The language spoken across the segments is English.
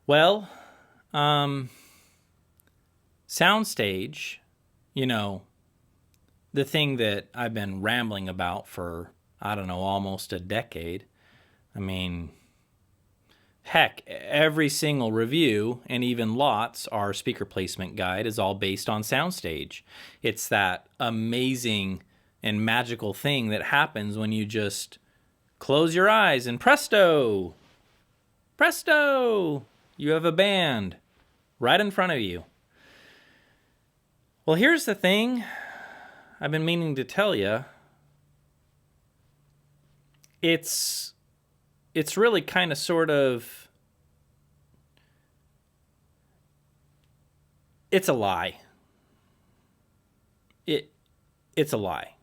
Well, SOUNDSTAGE, the thing that I've been rambling about for, I don't know, almost a decade. I mean, heck, every single review, and even Lots, our speaker placement guide, is all based on SOUNDSTAGE. It's that amazing and magical thing that happens when you just close your eyes and presto, you have a band right in front of you. Well, here's the thing I've been meaning to tell you. It's really kind of sort of, it's a lie. It's a lie.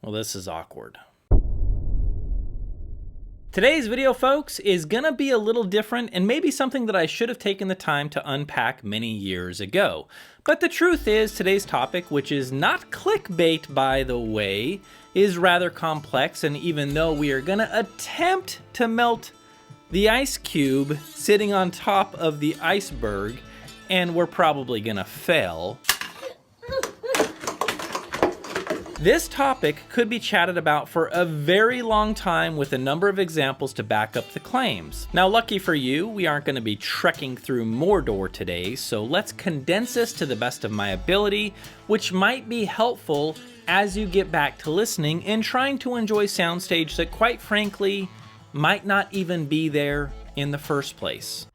Well, this is awkward. Today's video, folks, is gonna be a little different and maybe something that I should have taken the time to unpack many years ago. But the truth is, today's topic, which is not clickbait by the way, is rather complex, and even though we are gonna attempt to melt the ice cube sitting on top of the iceberg, and we're probably gonna fail, this topic could be chatted about for a very long time with a number of examples to back up the claims. Now, lucky for you, we aren't going to be trekking through Mordor today, so let's condense this to the best of my ability, which might be helpful as you get back to listening and trying to enjoy SOUNDSTAGE that, quite frankly, might not even be there in the first place.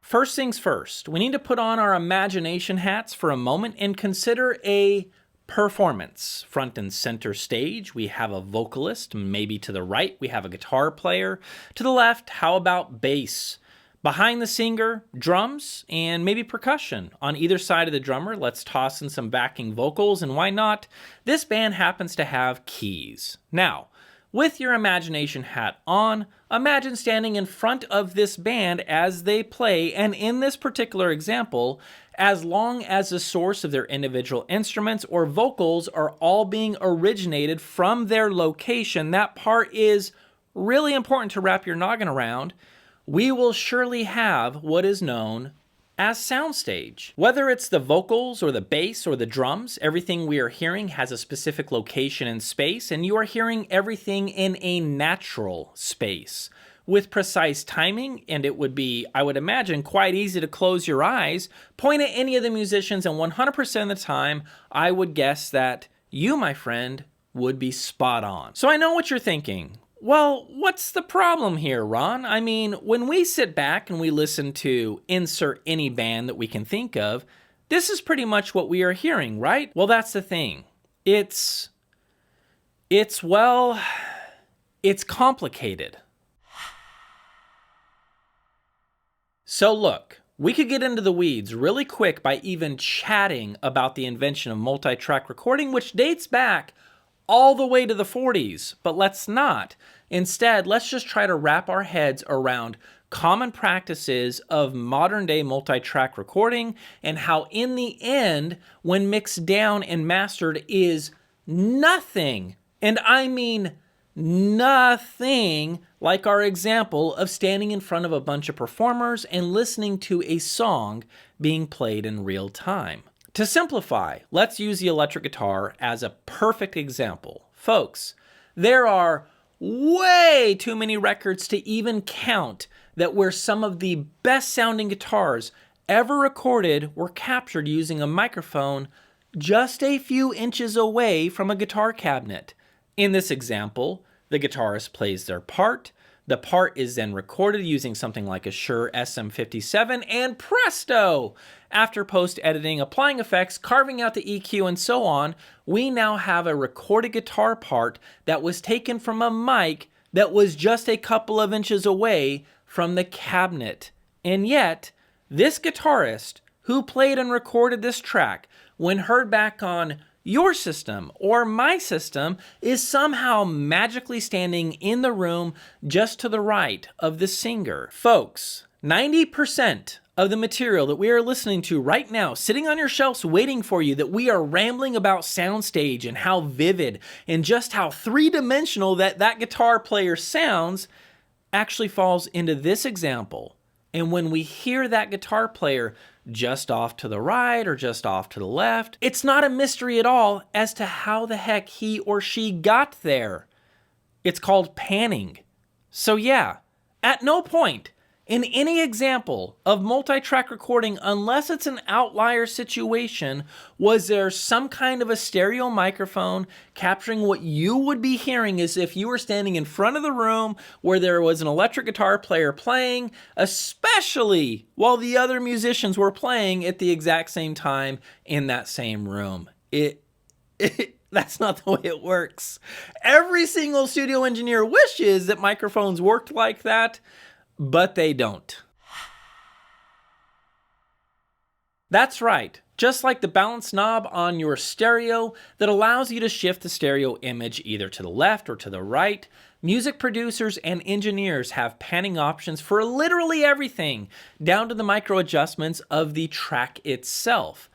First things first, we need to put on our imagination hats for a moment and consider a performance. Front and center stage, we have a vocalist. Maybe to the right, we have a guitar player. To the left, how about bass? Behind the singer, drums, and maybe percussion. On either side of the drummer, let's toss in some backing vocals, and why not? This band happens to have keys. Now, with your imagination hat on, imagine standing in front of this band as they play, and in this particular example, as long as the source of their individual instruments or vocals are all being originated from their location, that part is really important to wrap your noggin around, we will surely have what is known as SOUNDSTAGE. Whether it's the vocals or the bass or the drums, everything we are hearing has a specific location in space, and you are hearing everything in a natural space with precise timing, and it would be, I would imagine, quite easy to close your eyes, point at any of the musicians, and 100% of the time, I would guess that you, my friend, would be spot on. So I know what you're thinking. Well, what's the problem here, Ron? I mean, when we sit back and we listen to insert any band that we can think of, this is pretty much what we are hearing, right? Well, that's the thing. It's complicated. So look, we could get into the weeds really quick by even chatting about the invention of multi-track recording, which dates back all the way to the 40s, but let's not. Instead, let's just try to wrap our heads around common practices of modern day multi-track recording and how in the end, when mixed down and mastered, is nothing, and I mean nothing, like our example of standing in front of a bunch of performers and listening to a song being played in real time. To simplify, let's use the electric guitar as a perfect example. Folks, there are way too many records to even count that where some of the best sounding guitars ever recorded were captured using a microphone just a few inches away from a guitar cabinet. In this example, the guitarist plays their part. The part is then recorded using something like a Shure SM57, and presto! After post-editing, applying effects, carving out the EQ, and so on, we now have a recorded guitar part that was taken from a mic that was just a couple of inches away from the cabinet. And yet, this guitarist who played and recorded this track, when heard back on your system or my system, is somehow magically standing in the room just to the right of the singer. Folks, 90% of the material that we are listening to right now, sitting on your shelves waiting for you, that we are rambling about SOUNDSTAGE and how vivid and just how three-dimensional that guitar player sounds, actually falls into this example. And when we hear that guitar player just off to the right or just off to the left, it's not a mystery at all as to how the heck he or she got there. It's called panning. So yeah, at no point in any example of multi-track recording, unless it's an outlier situation, was there some kind of a stereo microphone capturing what you would be hearing as if you were standing in front of the room where there was an electric guitar player playing, especially while the other musicians were playing at the exact same time in that same room. That's not the way it works. Every single studio engineer wishes that microphones worked like that, but they don't. That's right. Just like the balance knob on your stereo that allows you to shift the stereo image either to the left or to the right, music producers and engineers have panning options for literally everything, down to the micro adjustments of the track itself.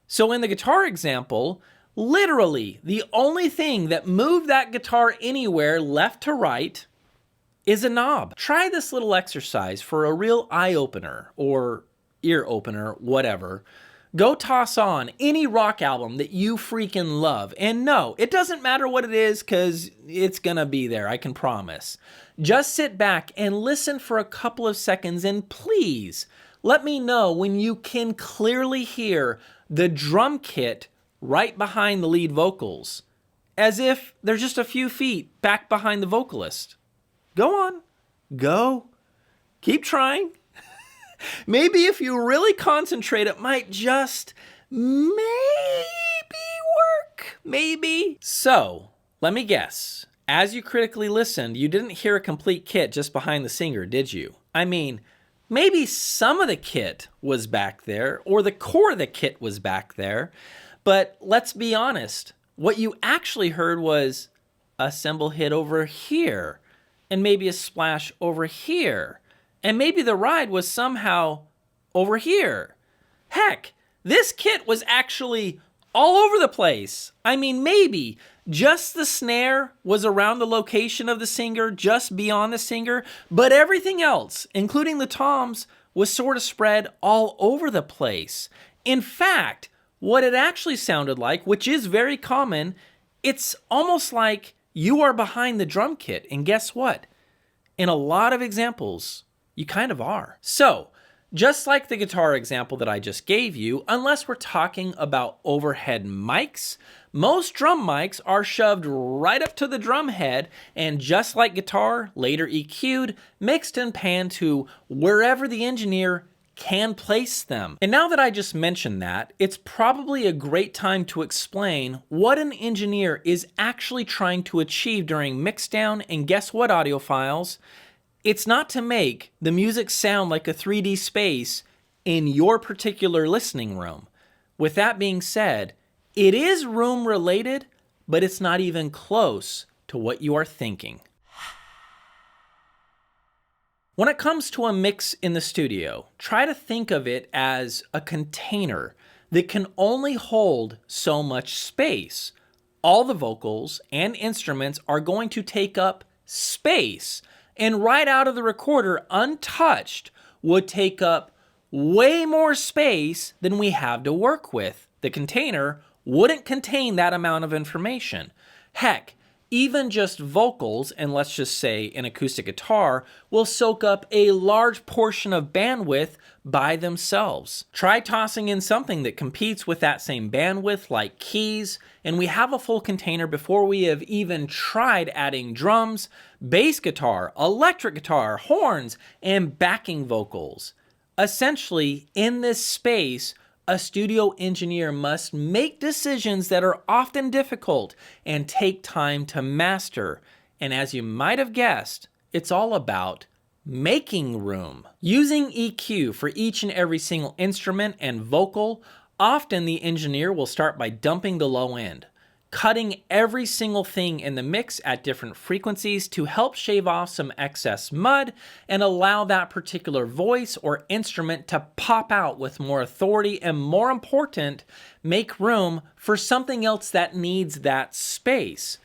So in the guitar example, literally the only thing that moved that guitar anywhere left to right is a knob. Try this little exercise for a real eye-opener or ear opener, whatever. Go toss on any rock album that you freaking love. And no, it doesn't matter what it is because it's gonna be there, I can promise. Just sit back and listen for a couple of seconds and please let me know when you can clearly hear the drum kit right behind the lead vocals, as if they're just a few feet back behind the vocalist. Go on. Go. Keep trying. Maybe if you really concentrate, it might just maybe work. Maybe. So, let me guess. As you critically listened, you didn't hear a complete kit just behind the singer, did you? I mean, maybe some of the kit was back there, or the core of the kit was back there, but let's be honest. What you actually heard was a cymbal hit over here, and maybe a splash over here. And maybe the ride was somehow over here. Heck, this kit was actually all over the place. I mean, maybe just the snare was around the location of the singer, just beyond the singer, but everything else, including the toms, was sort of spread all over the place. In fact, what it actually sounded like, which is very common, it's almost like you are behind the drum kit, and guess what? In a lot of examples, you kind of are. So, just like the guitar example that I just gave you, unless we're talking about overhead mics, most drum mics are shoved right up to the drum head, and just like guitar, later EQ'd, mixed and panned to wherever the engineer can place them. And now that I just mentioned that, it's probably a great time to explain what an engineer is actually trying to achieve during mixdown. And guess what, audiophiles? It's not to make the music sound like a 3D space in your particular listening room. With that being said, it is room related, but it's not even close to what you are thinking. When it comes to a mix in the studio, try to think of it as a container that can only hold so much space. All the vocals and instruments are going to take up space, and right out of the recorder, untouched, would take up way more space than we have to work with. The container wouldn't contain that amount of information. Heck, even just vocals, and let's just say an acoustic guitar, will soak up a large portion of bandwidth by themselves. Try tossing in something that competes with that same bandwidth, like keys, and we have a full container before we have even tried adding drums, bass guitar, electric guitar, horns, and backing vocals. Essentially, in this space, a studio engineer must make decisions that are often difficult and take time to master. And as you might have guessed, it's all about making room. Using EQ for each and every single instrument and vocal, often the engineer will start by dumping the low end. cutting every single thing in the mix at different frequencies to help shave off some excess mud and allow that particular voice or instrument to pop out with more authority and, more important, make room for something else that needs that space.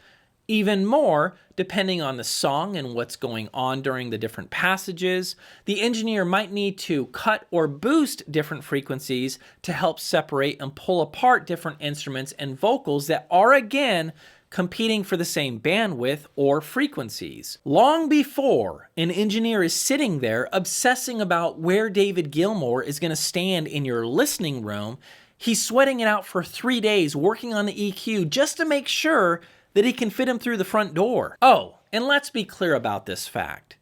Even more, depending on the song and what's going on during the different passages, the engineer might need to cut or boost different frequencies to help separate and pull apart different instruments and vocals that are, again, competing for the same bandwidth or frequencies. Long before an engineer is sitting there obsessing about where David Gilmour is going to stand in your listening room, he's sweating it out for 3 days working on the EQ just to make sure that he can fit him through the front door. Oh, and let's be clear about this fact.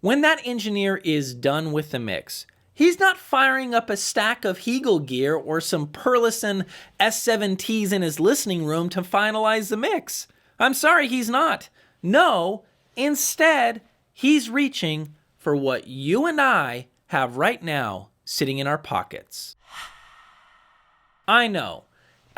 When that engineer is done with the mix, he's not firing up a stack of Hegel gear or some Perlison S7Ts in his listening room to finalize the mix. I'm sorry, he's not. No, instead, he's reaching for what you and I have right now sitting in our pockets. I know.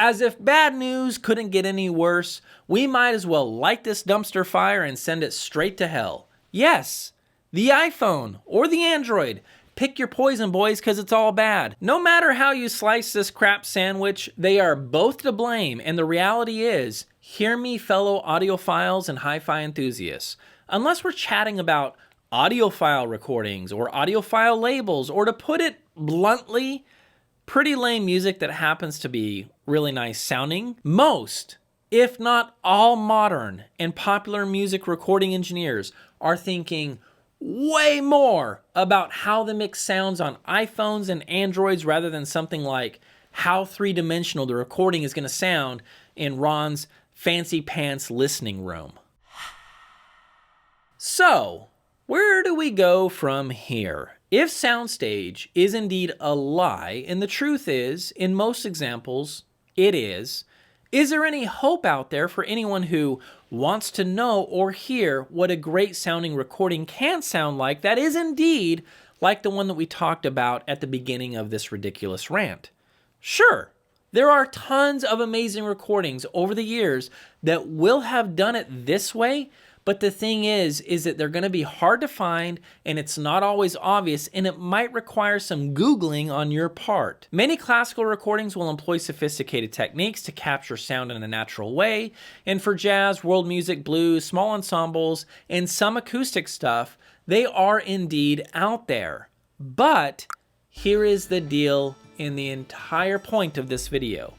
As if bad news couldn't get any worse, we might as well light this dumpster fire and send it straight to hell. Yes, the iPhone or the Android. Pick your poison, boys, because it's all bad. No matter how you slice this crap sandwich, they are both to blame, and the reality is, hear me, fellow audiophiles and hi-fi enthusiasts, unless we're chatting about audiophile recordings or audiophile labels, or to put it bluntly, pretty lame music that happens to be really nice sounding, most, if not all, modern and popular music recording engineers are thinking way more about how the mix sounds on iPhones and Androids rather than something like how three-dimensional the recording is going to sound in Ron's fancy pants listening room. So, where do we go from here? If SOUNDSTAGE is indeed a lie, and the truth is, in most examples, it is there any hope out there for anyone who wants to know or hear what a great sounding recording can sound like that is indeed like the one that we talked about at the beginning of this ridiculous rant? Sure, there are tons of amazing recordings over the years that will have done it this way, but the thing is that they're going to be hard to find, and it's not always obvious, and it might require some Googling on your part. Many classical recordings will employ sophisticated techniques to capture sound in a natural way, and for jazz, world music, blues, small ensembles, and some acoustic stuff, they are indeed out there. But here is the deal in the entire point of this video.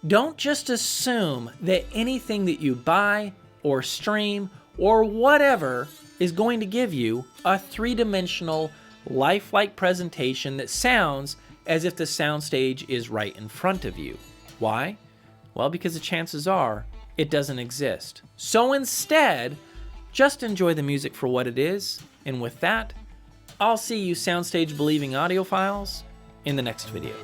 Don't just assume that anything that you buy or stream or whatever is going to give you a three-dimensional, lifelike presentation that sounds as if the SOUNDSTAGE is right in front of you. Why? Well, because the chances are it doesn't exist. So instead, just enjoy the music for what it is, and with that, I'll see you SOUNDSTAGE believing audiophiles in the next video.